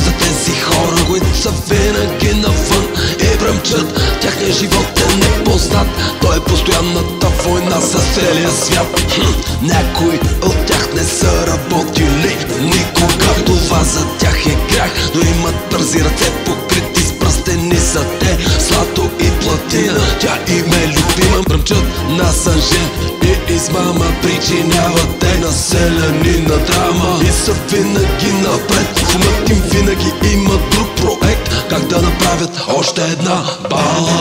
за тези хора, които са винаги навън и бръмчат. Тяхният живот е непознат, той е постоянната война с целия свят. Някои от тях не са работили никога, това за тях е грях, но имат бързи ръце, покрити с пръстени са те, злато и платина. Тя им е любима, бръмчат на сънже и измама, причиняват те населени на драма и са винаги напред. В умът им винаги има друг проект, как да направят още една бала.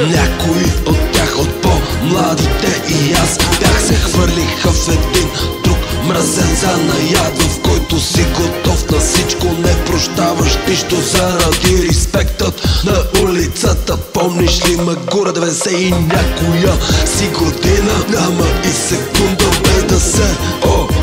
Някои от тях от по-младите и аз бях се хвърлиха в един друг мразен занаят, в който си готов на всичко, не прощаваш нищо заради респектът на улицата. Помниш ли Магура 90 и някоя си година? Няма и секунда без да се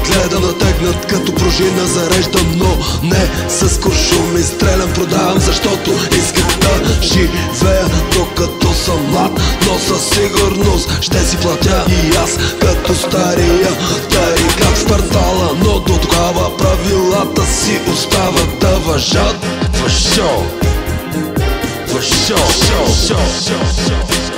гледа натегнат като пружина, зареждам, но не с куршум и стрелям, продавам, защото искам да живея докато съм млад, но със сигурност ще си платя и аз като стария тарикат в квартала, но до тогава правилата си остават да важат. Въшо, въшо, шо, шо, шо, шо.